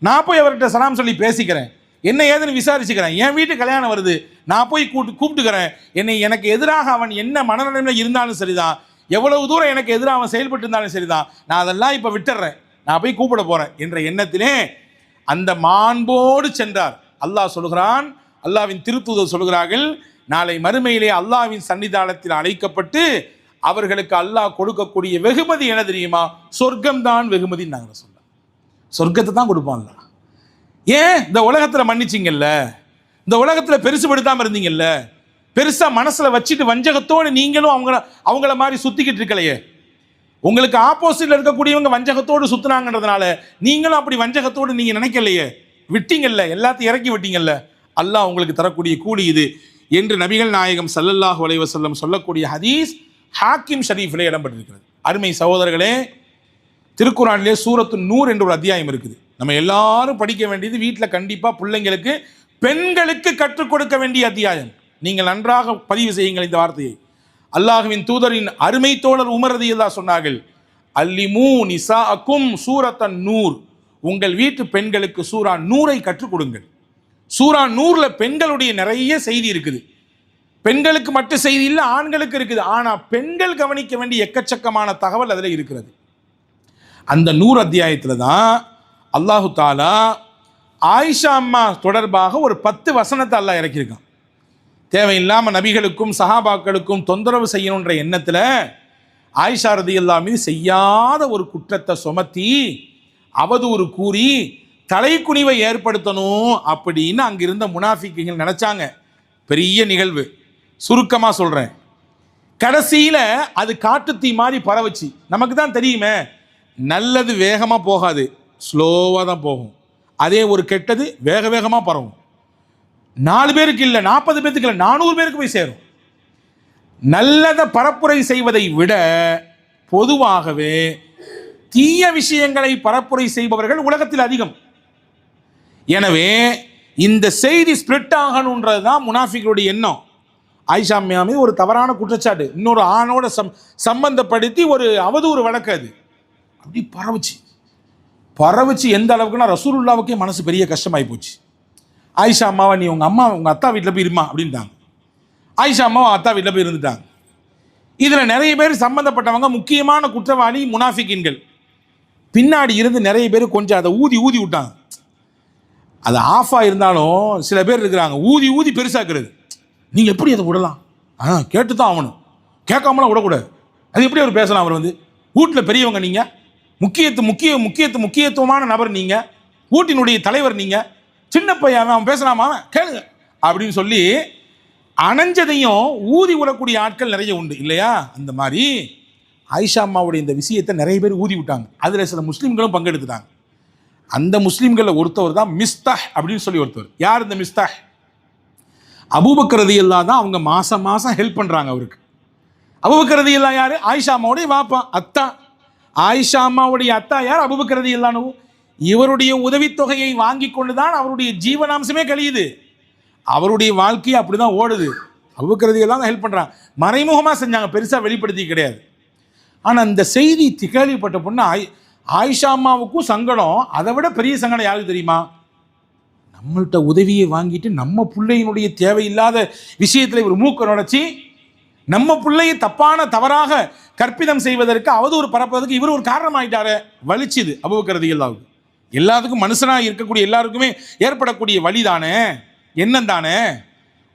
Speaker 1: நான் போய் அவர்கிட்ட சலாம் சொல்லி பேசிக்கிறேன், என்ன ஏதுன்னு விசாரிச்சுக்கிறேன், என் வீட்டு கல்யாணம் வருது, நான் போய் கூப்பிட்டுக்கிறேன், எனக்கு எதிராக அவன் என்ன மனநிலைமையில் இருந்தாலும் சரிதான், எவ்வளவு தூரம் எனக்கு எதிராக அவன் செயல்பட்டு இருந்தாலும் சரிதான், நான் அதெல்லாம் இப்போ விட்டுறேன், நான் போய் கூப்பிட போகிறேன் என்ற எண்ணத்திலே அந்த மாண்போடு சென்றார். அல்லாஹ் சொல்கிறான், அல்லாஹ்வின் திருத்தூதர் சொல்கிறார்கள், நாளை மறுமையிலே அல்லாஹ்வின் சன்னிதானத்தில் அழைக்கப்பட்டு அவர்களுக்கு அல்லாஹ் கொடுக்கக்கூடிய வெகுமதி என்ன தெரியுமா, சொர்க்கம் தான் வெகுமதின்னு நாங்கள் சொல்ல, சொர்க்கத்தை தான் கொடுப்பான்ல. ஏன் இந்த உலகத்தில் மன்னிச்சிங்கல்ல, இந்த உலகத்தில் பெருசுபடுத்தாமல் இருந்தீங்கல்ல, பெருசாக மனசில் வச்சுட்டு வஞ்சகத்தோடு நீங்களும் அவங்கள மாதிரி சுற்றிக்கிட்டு இருக்கலையே, உங்களுக்கு ஆப்போசிட்டில் இருக்கக்கூடியவங்க வஞ்சகத்தோடு சுற்றுனாங்கன்றதுனால நீங்களும் அப்படி வஞ்சகத்தோடு நீங்கள் நினைக்கலையே, விட்டீங்கல்ல, எல்லாத்தையும் இறக்கி விட்டீங்கல்ல, அல்லாஹ் உங்களுக்கு தரக்கூடிய கூலி இது என்று நபிகள் நாயகம் ஸல்லல்லாஹு அலைஹி வஸல்லம் சொல்லக்கூடிய ஹதீஸ் ஹாக்கிம் ஷரீஃபிலே இடம்பெற்றிருக்கிறது. அருமை சகோதரர்களே, திருக்குர்ஆனிலே சூரத்து நூர் என்ற ஒரு அத்தியாயம் இருக்குது, நம்ம எல்லாரும் படிக்க வேண்டியது, வீட்டில் கண்டிப்பாக பிள்ளைங்களுக்கு பெண்களுக்கு கற்றுக் கொடுக்க வேண்டிய அத்தியாயம். நீங்கள் நன்றாக பதிவு செய்யுங்கள் இந்த வார்த்தையை. அல்லாஹ்வின் தூதரின் அருமை தோழர் உமர் ரலியல்லாஹு சொன்னார்கள், அல்லிமூ நிசாஅக்கும் சூரத்தன் நூர், உங்கள் வீட்டு பெண்களுக்கு சூரா நூரை கற்றுக் கொடுங்கள். சூரா நூர்ல பெண்களுடைய நிறைய செய்தி இருக்குது, பெண்களுக்கு மட்டும் செய்தி இல்லை, ஆண்களுக்கு இருக்குது, ஆனால் பெண்கள் கவனிக்க வேண்டிய எக்கச்சக்கமான தகவல் அதில் இருக்கிறது. அந்த நூறு அத்தியாயத்தில் தான் அல்லாஹு தாலா ஆயிஷா அம்மா தொடர்பாக ஒரு 10 வசனத்தை அல்லாஹ் இறக்கியிருக்கான். தேவையில்லாமல் நபிகளுக்கும் சஹாபாக்களுக்கும் தொந்தரவு செய்யணுன்ற எண்ணத்தில் ஆயிஷா ரலியல்லாஹு மீது செய்யாத ஒரு குற்றத்தை சுமத்தி அவதூறு கூறி தலைக்குனிவை ஏற்படுத்தணும் அப்படின்னு அங்கிருந்த முனாஃபிக்குகள் நினச்சாங்க. பெரிய நிகழ்வு, சுருக்கமாக சொல்கிறேன். கடைசியில் அது காட்டுத்தீ மாதிரி பரவச்சு. நமக்கு தான் தெரியுமே, நல்லது வேகமாக போகாது, ஸ்லோவாக தான் போகும். அதே ஒரு கெட்டது வேக வேகமாக பரவும். 4 பேருக்கு இல்லை, 40 பேருக்கு இல்லை, 400 பேருக்கு போய் சேரும். நல்லதை பரப்புரை செய்வதை விட பொதுவாகவே தீய விஷயங்களை பரப்புரை செய்பவர்கள் உலகத்தில் அதிகம். எனவே இந்த செய்தி ஸ்பிரிட் ஆகணுன்றது தான் முனாஃபிகளுடைய எண்ணம். ஆயிஷா அம்மா மீது ஒரு தவறான குற்றச்சாட்டு இன்னொரு ஆணோட சம்பந்தப்படுத்தி ஒரு அவதூறு வழக்கு, அது அப்படி பரவுச்சு எந்த அளவுக்குன்னா ரசூலுல்லாவுக்கே மனசு பெரிய கஷ்டமாகி போச்சு. ஆயிஷா அம்மாவை நீ உங்கள் அத்தா வீட்டில் போய் இருமா அப்படின்ட்டாங்க. ஆயிஷா அம்மாவை அத்தா வீட்டில் போய் இருந்துட்டாங்க. இதில் நிறைய பேர் சம்பந்தப்பட்டவங்க முக்கியமான குற்றவாளி முனாஃபிக்கின்கள். பின்னாடி இருந்து நிறைய பேர் கொஞ்சம் அதை ஊதி விட்டாங்க. அது ஆஃபாக இருந்தாலும் சில பேர் இருக்கிறாங்க ஊதி பெருசாக்குறது. நீங்கள் எப்படி அதை விடலாம், கேட்டு தான் ஆகணும், கேட்காமலாம் விடக்கூடாது, அது எப்படி அவர் பேசலாம், அவர் வீட்டில் பெரியவங்க, நீங்கள் முக்கியத்துவமான நபர், நீங்கள் வீட்டினுடைய தலைவர், நீங்கள் சின்ன பையன், அவன் பேசலாமா, கேளுங்க அப்படின்னு சொல்லி அணைஞ்சதையும் ஊதி விடக்கூடிய ஆட்கள் நிறைய உண்டு இல்லையா? அந்த மாதிரி ஆயிஷா அம்மாவுடைய இந்த விஷயத்தை நிறைய பேர் ஊதி விட்டாங்க. அதில் சில முஸ்லீம்களும் பங்கெடுத்துட்டாங்க. அந்த முஸ்லீம்களில் ஒருத்தவர் தான் மிஸ்தாஹ் அப்படின்னு சொல்லி ஒருத்தவர். யார் இந்த மிஸ்தாஹ்? அபூபக்கர் ரலியல்லாஹு தான் அவங்க மாதம் ஹெல்ப் பண்ணுறாங்க அவருக்கு. அபூபக்கர் ரலியல்லாஹு யாரு? ஆயிஷா அம்மாவுடைய வாப்பா, அத்தா. ஆயிஷா அம்மாவுடைய அத்தா யார்? அபூபக்கர் ரலியல்லாஹு. இவருடைய உதவித்தொகையை வாங்கி கொண்டுதான் அவருடைய ஜீவனாம்சமே கழியுது. அவருடைய வாழ்க்கையை அப்படிதான் ஓடுது. அபூபக்கர் ரலியல்லாஹு ஹெல்ப் பண்றாங்க, மறைமுகமாக செஞ்சாங்க, பெருசாக வெளிப்படுத்தி கிடையாது. ஆனால் இந்த செய்தி கேள்விப்பட்ட பொண்ணு ஆயிஷா அம்மாவுக்கும் சங்கடம். அதை விட பெரிய சங்கடம் யாருக்கு தெரியுமா? நம்மள்கிட்ட உதவியை வாங்கிட்டு நம்ம பிள்ளையினுடைய தேவையில்லாத விஷயத்தில் இவர் மூக்க நுழைச்சி நம்ம பிள்ளையை தவறாக கற்பிதம் செய்வதற்கு அவதூறு பரப்புவதற்கு இவர் ஒரு காரணம் ஆகிட்டாரு. வலிச்சுது அபூபக்கர் ரலியல்லாஹு. எல்லாத்துக்கும் மனுஷனாக இருக்கக்கூடிய எல்லாருக்குமே ஏற்படக்கூடிய வழி தானே, எண்ணம் தானே.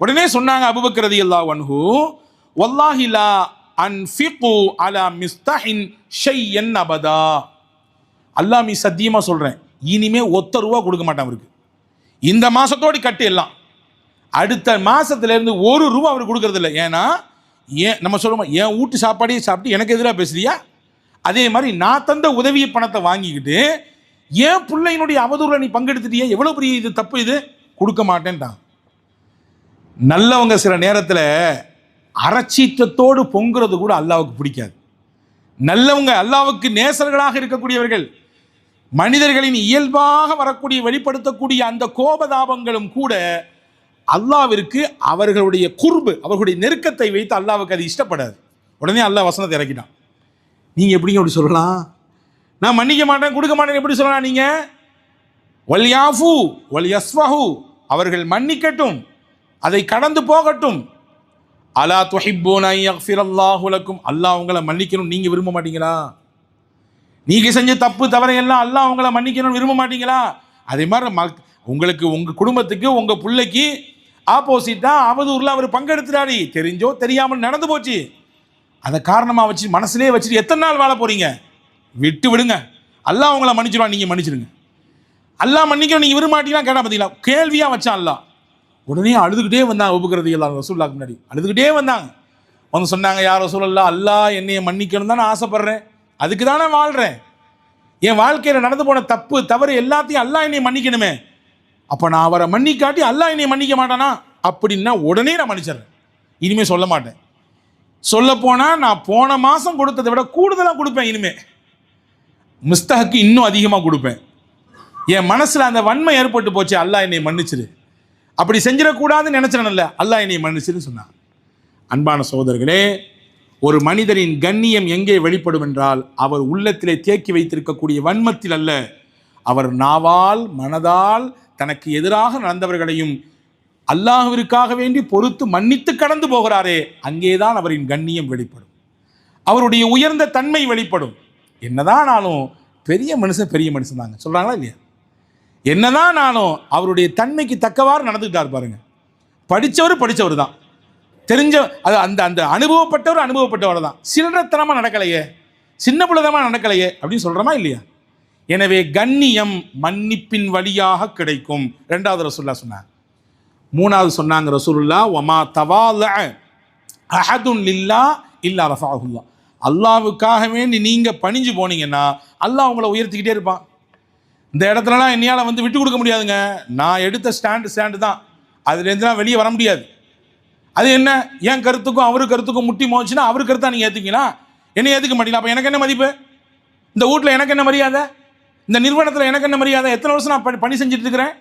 Speaker 1: உடனே சொன்னாங்க அபூபக்கர் ரலியல்லாஹு அன்ஹு, வல்லாஹி லா அன்ஃபிகு அலா மிஸ்தஹின் ஷையன் அபதா. அல்லாஹ் மீ சத்தியமா சொல்றேன், இனிமே ஒத்த ரூபா கொடுக்க மாட்டான் அவருக்கு. இந்த மாசத்தோடு கட்டு எல்லாம், அடுத்த மாசத்துல இருந்து ஒரு ரூபா அவர் கொடுக்கறது இல்லை. ஏன்னா நம்ம சொல்லுவோம், என் வீட்டு சாப்பாடையே சாப்பிட்டு எனக்கு எதிராக பேசுறியா? அதே மாதிரி நான் தந்த உதவி பணத்தை வாங்கிக்கிட்டு ஏன் பிள்ளையினுடைய அவதூறுல நீ பங்கெடுத்துட்டியே, எவ்வளவு பெரிய இது தப்பு, இது கொடுக்க மாட்டேன்ட்டான். நல்லவங்க சில நேரத்தில் அறச்சீற்றத்தோடு பொங்குறது கூட அல்லாவுக்கு பிடிக்காது. நல்லவங்க, அல்லாவுக்கு நேசர்களாக இருக்கக்கூடியவர்கள், மனிதர்களின் இயல்பாக வரக்கூடிய வெளிப்படுத்தக்கூடிய அந்த கோபதாபங்களும் கூட அல்லாவிற்கு அவர்களுடைய குர்பு, அவர்களுடைய நெருக்கத்தை வைத்து அல்லாவுக்கு அது இஷ்டப்படாது. உடனே அல்லாஹ் வசனத்தை இறக்கிட்டான். நீங்க எப்படிங்க அப்படி சொல்லலாம்? நான் மன்னிக்க மாட்டேன் கொடுக்க மாட்டேன் எப்படி சொல்லலாம் நீங்க? வல்யாஃபு வல்யஸ்ஃபஹு, அவர்கள் மன்னிக்கட்டும், அதை கடந்து போகட்டும். அலா துஹிப்பூன அன் யக்ஃபிரல்லாஹு லக்கும், அல்லாஹ் உங்களை மன்னிக்கணும் நீங்க விரும்ப மாட்டீங்களா? நீங்க செஞ்ச தப்பு தவறையெல்லாம் அல்லாஹ் உங்களை மன்னிக்கணும்னு விரும்ப மாட்டீங்களா? அதே மாதிரி உங்களுக்கு, உங்க குடும்பத்துக்கு, உங்க பிள்ளைக்கு ஆப்போசிட்டா அவதூறுல அவர் பங்கெடுத்துட்டாரு, தெரிஞ்சோ தெரியாமல் நடந்து போச்சு. அதை காரணமாக வச்சு மனசுலேயே வச்சுட்டு எத்தனை நாள் வாழ போறீங்க? விட்டு விடுங்க, அல்லாஹ் உங்களை மன்னிச்சிடுவான், நீங்க மன்னிச்சிடுங்க. அல்லாஹ் மன்னிக்கணும் நீங்க விரும்ப மாட்டீங்களா? கேட்டா பார்த்தீங்களா, கேள்வியா வச்சான் அல்லாஹ். உடனே அழுதுகிட்டே வந்தாங்க அபூபக்கர் ரலியல்லாஹு ரசூலுல்லாஹ்க்கு முன்னாடி அழுதுகிட்டே வந்தாங்க. வந்து சொன்னாங்க, யா ரசூலல்லாஹ், அல்லாஹ் என்னைய மன்னிக்கணும் தான் நான் ஆசைப்படுறேன், அதுக்கு தானே வாழ்கிறேன். என் வாழ்க்கையில் நடந்து போன தப்பு தவறு எல்லாத்தையும் அல்லாஹ் என்னை மன்னிக்கணுமே, அப்போ நான் அவரை மன்னிக்காட்டி அல்லாஹ் என்னை மன்னிக்க மாட்டானா? அப்படின்னா உடனே நான் மன்னிச்சிடுறேன், இனிமேல் சொல்ல மாட்டேன். சொல்ல போனால் நான் போன மாதம் கொடுத்ததை விட கூடுதலாக கொடுப்பேன், இனிமே மிஸ்தஹக்கு இன்னும் அதிகமாக கொடுப்பேன். என் மனசில் அந்த வன்மை ஏற்பட்டு போச்சு, அல்லாஹ் என்னை மன்னிச்சிரு, அப்படி செஞ்சிடக்கூடாதுன்னு நினைச்சிடல, அல்லாஹ் என்னை மன்னிச்சிருன்னு சொன்னான். அன்பான சகோதரர்களே, ஒரு மனிதரின் கண்ணியம் எங்கே வெளிப்படும் என்றால் அவர் உள்ளத்திலே தேக்கி வைத்திருக்கக்கூடிய வன்மத்தில் அல்ல, அவர் நாவால் மனதால் தனக்கு எதிராக நடந்தவர்களையும் அல்லாஹ்விற்காக வேண்டி பொறுத்து மன்னித்து கடந்து போகிறாரே, அங்கேதான் அவரின் கண்ணியம் வெளிப்படும், அவருடைய உயர்ந்த தன்மை வெளிப்படும். என்னதான் நானும் பெரிய மனுஷன் தாங்க சொல்றாங்களா இல்லையா? என்னதான் நானும் அவருடைய தன்மைக்கு தக்கவாறு நடந்துக்கிட்டார் பாருங்க. படித்தவர் தான், தெரிஞ்ச அது அந்த அந்த அனுபவப்பட்டவர் தான். சில்லறத்தனமாக நடக்கலையே, சின்ன பிள்ளைதமாக நடக்கலையே அப்படின்னு சொல்கிறோமா இல்லையா? எனவே கண்ணியம் மன்னிப்பின் வழியாக கிடைக்கும். ரெண்டாவது ரசூலுல்லாஹ் சொன்னாங்க. மூணாவது சொன்னாங்க ரசூலுல்லாஹ், வமா தவால அஹதுன் லில்லாஹ் இல்லா ரஃபஅஹுல்லாஹ், அல்லாஹ்வுக்காக வேண்டி நீங்கள் பணிஞ்சு போனீங்கன்னா அல்லாஹ் உங்களை உயர்த்திக்கிட்டே இருப்பான். இந்த இடத்துலலாம் என்னையால் வந்து விட்டு கொடுக்க முடியாதுங்க, நான் எடுத்த ஸ்டாண்டு தான், அதுலேருந்துலாம் வெளியே வர முடியாது. அது என்ன, என் கருத்துக்கும் அவரு கருத்துக்கும் முட்டி மோச்சுன்னா அவர் கருத்தா நீங்கள் ஏற்றுக்கீங்களா? என்னை ஏற்றுக்க மாட்டீங்களா? அப்போ எனக்கு என்ன மதிப்பு? இந்த வீட்டில் எனக்கு என்ன மரியாதை? இந்த நிறுவனத்தில் எனக்கு என்ன மரியாதை? எத்தனை வருஷம் நான் பணி செஞ்சுட்டு இருக்கிறேன்.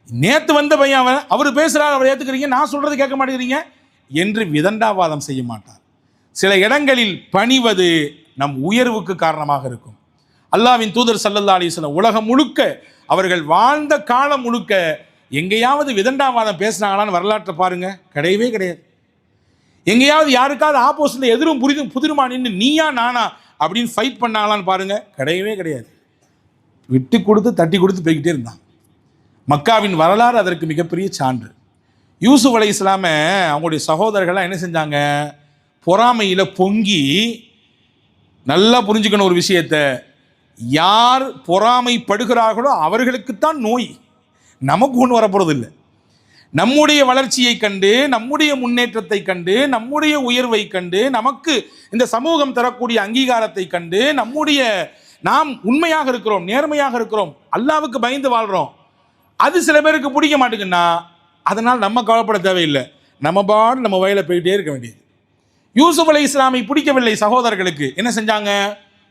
Speaker 1: நேற்று வந்த பையன் அவர் பேசுகிறார், அவர் ஏற்றுக்கிறீங்க, நான் சொல்கிறது கேட்க மாட்டேங்கிறீங்க என்று விதண்டாவாதம் செய்ய மாட்டார். சில இடங்களில் பணிவது நம் உயர்வுக்கு காரணமாக இருக்கும். அல்லாஹ்வின் தூதர் ஸல்லல்லாஹு அலைஹி வஸல்லம் உலகம் முழுக்க, அவர்கள் வாழ்ந்த காலம் முழுக்க எங்கேயாவது விதண்டாவாதம் பேசினாங்களான்னு வரலாற்றை பாருங்க, கிடையவே கிடையாது. எங்கேயாவது யாருக்காவது ஆப்போசிட்ல எதிரும் புதிருமா நின்று நீயா நானா அப்படின்னு ஃபைட் பண்ணாங்களான்னு பாருங்க, கிடையவே கிடையாது. விட்டு கொடுத்து தட்டி கொடுத்து போய்கிட்டே இருந்தாங்க. மக்காவின் வரலாறு அதற்கு மிகப்பெரிய சான்று. யூசுப் அலைஹிஸ்ஸலாம் அவங்களுடைய சகோதரர்கள்லாம் என்ன செஞ்சாங்க? பொறாமையில் பொங்கி, நல்லா புரிஞ்சுக்கணும் ஒரு விஷயத்தை, யார் பொறாமைப்படுகிறார்களோ அவர்களுக்குத்தான் நோய், நமக்கு ஒன்று வரப்போறது இல்லை. நம்முடைய வளர்ச்சியை கண்டு, நம்முடைய முன்னேற்றத்தை கண்டு, நம்முடைய உயர்வை கண்டு, நமக்கு இந்த சமூகம் தரக்கூடிய அங்கீகாரத்தை கண்டு, நாம் உண்மையாக இருக்கிறோம், நேர்மையாக இருக்கிறோம், அல்லாஹ்வுக்கு பயந்து வாழ்கிறோம், அது சில பேருக்கு பிடிக்க மாட்டேங்குன்னா அதனால் நம்ம கவலைப்பட தேவையில்லை, நம்ம பாடு நம்ம வயலில் போயிட்டே இருக்க வேண்டியது. யூசுப் அலைஹிஸ்ஸலாமை பிடிக்கவில்லை சகோதரர்களுக்கு. என்ன செஞ்சாங்க?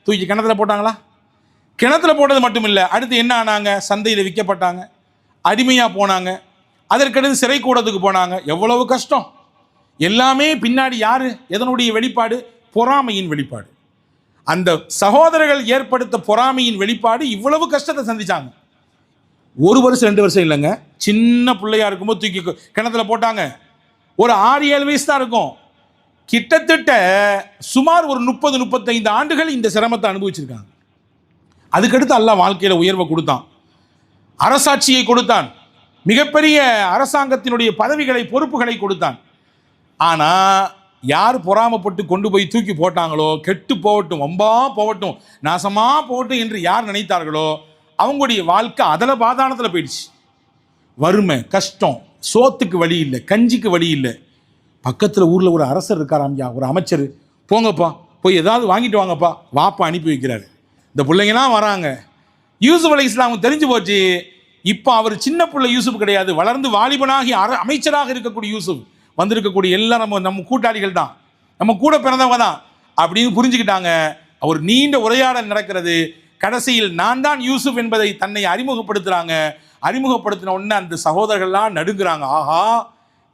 Speaker 1: தூக்கி கிணத்துல போட்டாங்களா? கிணத்துல போட்டது மட்டும் இல்லை, அடுத்து என்ன ஆனாங்க? சந்தையில் விற்கப்பட்டாங்க, அடிமையாக போனாங்க, அதற்கடுத்து சிறை கூடத்துக்கு போனாங்க. எவ்வளவு கஷ்டம்! எல்லாமே பின்னாடி யாரு? எதனுடைய வெளிப்பாடு? பொறாமையின் வெளிப்பாடு. அந்த சகோதரர்கள் ஏற்படுத்த பொறாமையின் வெளிப்பாடு இவ்வளவு கஷ்டத்தை சந்திச்சாங்க. 1 வருஷம் 2 வருஷம் இல்லைங்க, சின்ன பிள்ளையா இருக்கும்போது தூக்கி கிணத்துல போட்டாங்க. ஒரு 6-7 வயசு தான் இருக்கும். கிட்டத்தட்ட சுமார் ஒரு 30-35 ஆண்டுகள் இந்த சிரமத்தை அனுபவிச்சிருக்காங்க. அதுக்கடுத்து அல்லாஹ் வாழ்க்கையில உயர்வை கொடுத்தான், அரசாட்சியை கொடுத்தான், மிகப்பெரிய அரசாங்கத்தினுடைய பதவிகளை பொறுப்புகளை கொடுத்தான். ஆனா யார் பொறாமப்பட்டு கொண்டு போய் தூக்கி போட்டாங்களோ, கெட்டு போகட்டும், வம்பா போகட்டும், நாசமா போகட்டும் என்று யார் நினைத்தார்களோ அவங்களுடைய வாழ்க்கை அதல பாதாளத்தில் போயிடுச்சு. வறுமை, கஷ்டம், சோத்துக்கு வழி இல்லை, கஞ்சிக்கு வழி இல்லை. பக்கத்தில் ஊரில் ஒரு அரசர் இருக்காராம்யா, ஒரு அமைச்சர், போங்கப்பா போய் ஏதாவது வாங்கிட்டு வாங்கப்பா, வாப்பா அனுப்பி வைக்கிறாரு. இந்த பிள்ளைங்கலாம் வராங்க. யூசுப் அலைஹிஸ்ஸலாமுக்கு தெரிஞ்சு போச்சு, இப்போ அவர் சின்ன பிள்ளை யூசுப் கிடையாது, வளர்ந்து வாலிபனாகி அமைச்சராக இருக்கக்கூடிய யூசுப். வந்திருக்கக்கூடிய எல்லாம் நம்ம கூட்டாளிகள் தான், நம்ம கூட பிறந்தவங்க தான் அப்படின்னு புரிஞ்சுக்கிட்டாங்க. அவர் நீண்ட உரையாடல் நடக்கிறது. கடைசியில் நான் தான் யூசுப் என்பதை தன்னை அறிமுகப்படுத்துகிறாங்க. அறிமுகப்படுத்தின உடனே அந்த சகோதரர்கள்லாம் நடுங்குறாங்க. ஆஹா,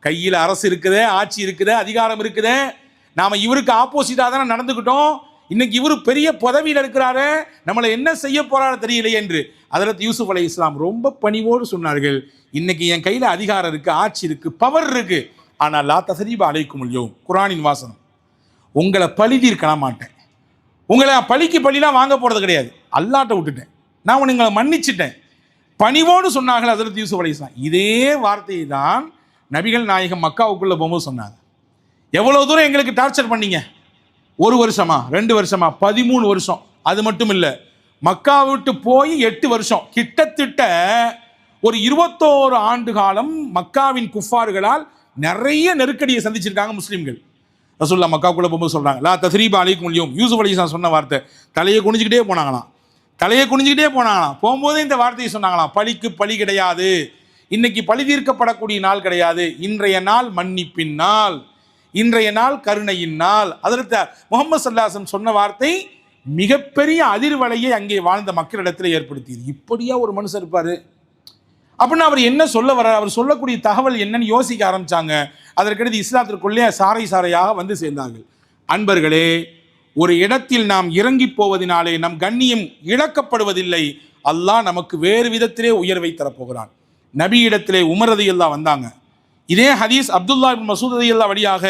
Speaker 1: கையில் அரசு இருக்குதே, ஆட்சி இருக்குதே, அதிகாரம் இருக்குதே, நாம் இவருக்கு ஆப்போசிட்டாக தானே நடந்துக்கிட்டோம், இன்னைக்கு இவரு பெரிய பதவியில் இருக்கிறாரு, நம்மளை என்ன செய்ய போறாரு தெரியலையே என்று ஹஜ்ரத் யூசுப் அலைஹிஸ்ஸலாம் ரொம்ப பணிவோடு சொன்னார்கள். இன்னைக்கு என் கையில் அதிகாரம் இருக்கு, ஆட்சி இருக்கு, பவர் இருக்கு, ஆனால் லா தஸ்ரீப அலைக்குமுல் யௌம், குர்ஆனின் வாசனம், உங்களை பழி தீர்க்க மாட்டேன், உங்களை பழிக்கு பழிலாம் வாங்க போறது கிடையாது, அல்லாட்ட விட்டுட்டேன், நான் உங்களை மன்னிச்சிட்டேன், பணிவோடு சொன்னார்கள் ஹஜ்ரத் யூசுப் அலைஹிஸ்ஸலாம். இதே வார்த்தையை தான் நபிகள் நாயகம் மக்காவுக்குள்ள போகும்போது சொன்னாங்க. எவ்வளவு தூரம் எங்களுக்கு டார்ச்சர் பண்ணீங்க, 1 வருஷமா 2 வருஷமா 13 வருஷம். அது மட்டும் இல்லை, மக்கா விட்டு போய் 8 வருஷம், கிட்டத்தட்ட ஒரு 21 ஆண்டு காலம் மக்காவின் குஃபார்களால் நிறைய நெருக்கடியை சந்திச்சிருக்காங்க முஸ்லீம்கள். ரசூலுல்லாஹ் மக்காவுக்குள்ள போகும்போது சொல்றாங்க, லா தஸ்ரீப அலைக்குமுல் யௌம், யூசுப் அலைஹிஸ்ஸலாம் சொன்ன வார்த்தை. தலையை குனிஞ்சுக்கிட்டே போனாங்களாம், தலையை குனிஞ்சுக்கிட்டே போனாங்களாம். போகும்போதே இந்த வார்த்தையை சொன்னாங்களாம், பழிக்கு பழி கிடையாது, இன்னைக்கு பழி தீர்க்கப்படக்கூடிய நாள் கிடையாது, இன்றைய நாள் மன்னிப்பின் நாள், இன்றைய நாள் கருணையின் நாள். அதற்கு முஹம்மது ஸல்லல்லாஹு அலைஹி வஸல்லம் சொன்ன வார்த்தை மிகப்பெரிய அதிர்வலையை அங்கே வாழ்ந்த மக்களிடத்தில் ஏற்படுத்தியது. இப்படியா ஒரு மனுஷன் இருப்பாரு அப்படின்னு அவர் என்ன சொல்ல வர, அவர் சொல்லக்கூடிய தகவல் என்னன்னு யோசிக்க ஆரம்பிச்சாங்க. அதற்கடுத்து இஸ்லாத்திற்குள்ளே சாரை சாரையாக வந்து சேர்ந்தார்கள். அன்பர்களே, ஒரு இடத்தில் நாம் இறங்கி போவதனாலே நம் கண்ணியம் இழக்கப்படுவதில்லை, அல்லாஹ் நமக்கு வேறு விதத்திலே உயர்வை தரப்போகிறான். நபி இடத்திலே உமர் ரலியல்லாஹு வந்தாங்க. இதே ஹதீஸ் அப்துல்லா இப்னு மஸ்ஊத் ரலியல்லாஹு வழியாக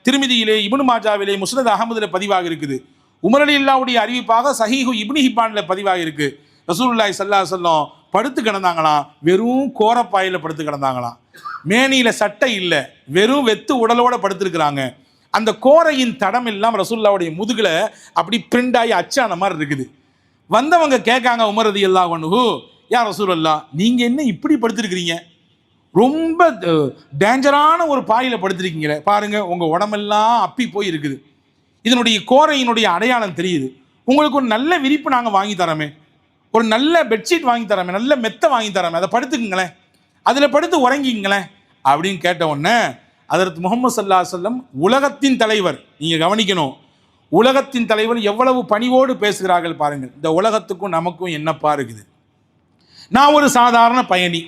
Speaker 1: திருமிதியிலே, இப்னு மாஜாவிலே, முஸ்னத் அஹமதில் பதிவாக இருக்குது. உமர் ரலியல்லாஹுடைய அறிவிப்பாக சஹீஹு இப்னு ஹிப்பானில் பதிவாக இருக்கு. ரசூலுல்லாஹி ஸல்லல்லாஹு அலைஹி வஸல்லம் படுத்து கிடந்தாங்களாம், வெறும் கோரப்பாயில் படுத்து கிடந்தாங்களாம், மேனியில சட்டை இல்லை, வெறும் வெத்து உடலோட படுத்திருக்கிறாங்க. அந்த கோரையின் தடம் எல்லாம் ரசூலுல்லாஹுடைய முதுகுல அப்படி பிரிண்ட் ஆகி அச்சான மாதிரி இருக்குது. வந்தவங்க கேட்காங்க உமர் ரலியல்லாஹு அன்ஹு, யா ரசூலல்லாஹ், நீங்க என்ன இப்படி படுத்திருக்கிறீங்க, ரொம்ப டேஞ்சரான ஒரு பாயில படுத்திருக்கீங்களே, பாருங்க உங்க உடம்பெல்லாம் அப்பி போய் இருக்குது, இதனுடைய கோரையினுடைய அடையாளம் தெரியுது, உங்களுக்கு ஒரு நல்ல விரிப்பு நாங்கள் வாங்கி தரோமே, ஒரு நல்ல பெட்ஷீட் வாங்கி தரோமே, நல்ல மெத்தை வாங்கி தரோமே, அதை படுத்துக்குங்களேன், அதில் படுத்து உறங்கிங்களேன் அப்படின்னு கேட்ட உடனே ஹஜ்ரத் முஹம்மது ஸல்லல்லாஹு அலைஹி வஸல்லம் உலகத்தின் தலைவர், நீங்கள் கவனிக்கணும், உலகத்தின் தலைவர் எவ்வளவு பணிவோடு பேசுகிறார்கள் பாருங்கள். இந்த உலகத்துக்கும் நமக்கும் என்னப்பா இருக்குது. நான் ஒரு சாதாரண பயணி,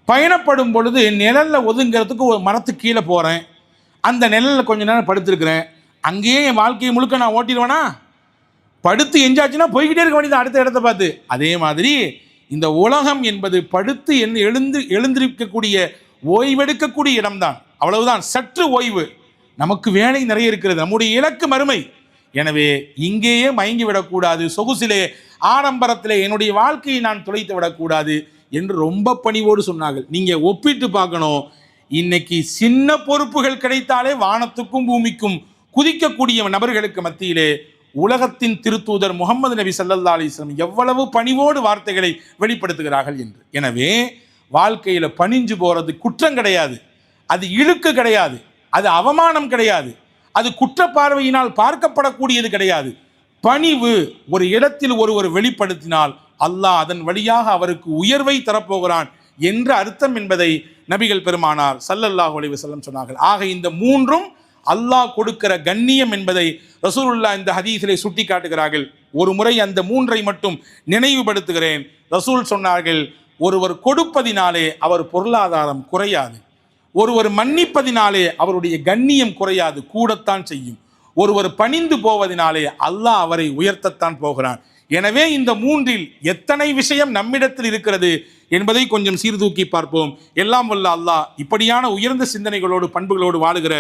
Speaker 1: பயணப்படும் பொழுது நிழலில் ஒதுங்கிறதுக்கு ஒரு மரத்துக்கு கீழே போகிறேன், அந்த நிழலில் கொஞ்ச நேரம் படுத்துருக்கிறேன், அங்கேயே என் வாழ்க்கையை முழுக்க நான் ஓட்டிடுவேனா, படுத்து எஞ்சாச்சுன்னா போய்கிட்டே இருக்க வேண்டியது அடுத்த இடத்த பார்த்து. அதே மாதிரி இந்த உலகம் என்பது படுத்து எழுந்திருக்கக்கூடிய ஓய்வெடுக்கக்கூடிய இடம்தான், அவ்வளவுதான், சற்று ஓய்வு. நமக்கு வேலை நிறைய இருக்கிறது, நம்முடைய இலக்கு மறுமை. எனவே இங்கேயே மயங்கி விடக்கூடாது, சொகுசிலே ஆடம்பரத்திலே என்னுடைய வாழ்க்கையை நான் துளைத்து விடக்கூடாது என்று ரொம்ப பணிவோடு சொன்னார்கள். நீங்கள் ஒப்பிட்டு பார்க்கணும், இன்னைக்கு சின்ன பொறுப்புகள் கிடைத்தாலே வானத்துக்கும் பூமிக்கும் குதிக்கக்கூடிய நபர்களுக்கு மத்தியிலே உலகத்தின் திருத்தூதர் முகமது நபி ஸல்லல்லாஹு அலைஹி வஸல்லம் எவ்வளவு பணிவோடு வார்த்தைகளை வெளிப்படுத்துகிறார்கள் என்று. எனவே வாழ்க்கையில் பணிஞ்சு போகிறது குற்றம் கிடையாது, அது இழுக்கு கிடையாது, அது அவமானம் கிடையாது, அது குற்றப்பார்வையினால் பார்க்கப்படக்கூடியது கிடையாது. பணிவு ஒரு இடத்தில் ஒருவர் வெளிப்படுத்தினால் அல்லாஹ் அதன் வழியாக அவருக்கு உயர்வை தரப்போகிறான் என்ற அர்த்தம் என்பதை நபிகள் பெருமானார் ஸல்லல்லாஹு அலைஹி வஸல்லம் சொன்னார்கள். ஆக இந்த மூன்றும் அல்லாஹ் கொடுக்கிற கண்ணியம் என்பதை ரசூலுல்லாஹ் இந்த ஹதீஸிலே சுட்டி காட்டுகிறார்கள். ஒரு முறை அந்த மூன்றை மட்டும் நினைவுபடுத்துகிறேன். ரசூல் சொன்னார்கள், ஒருவர் கொடுப்பதினாலே அவர் பொருளாதாரம் குறையாது, ஒருவர் மன்னிப்பதினாலே அவருடைய கண்ணியம் குறையாது, கூடத்தான் செய்யும். ஒருவர் பணிந்து போவதினாலே அல்லாஹ் அவரை உயர்த்தத்தான் போகிறான். எனவே இந்த மூன்றில் எத்தனை விஷயம் நம்மிடத்தில் இருக்கிறது என்பதை கொஞ்சம் சீர்தூக்கி பார்ப்போம். எல்லாம் வல்ல அல்லாஹ் இப்படியான உயர்ந்த சிந்தனைகளோடு பண்புகளோடு வாழுகிற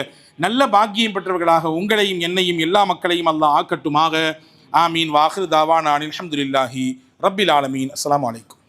Speaker 1: நல்ல பாக்கியம் பெற்றவர்களாக உங்களையும் என்னையும் எல்லா மக்களையும் அல்லாஹ் ஆக்கட்டுமாக. ஆமீன். வாஹிர் தாவானா அல்ஹம்துலில்லாஹி ரப்பில் ஆலமீன். அஸ்ஸலாமு அலைக்கும்.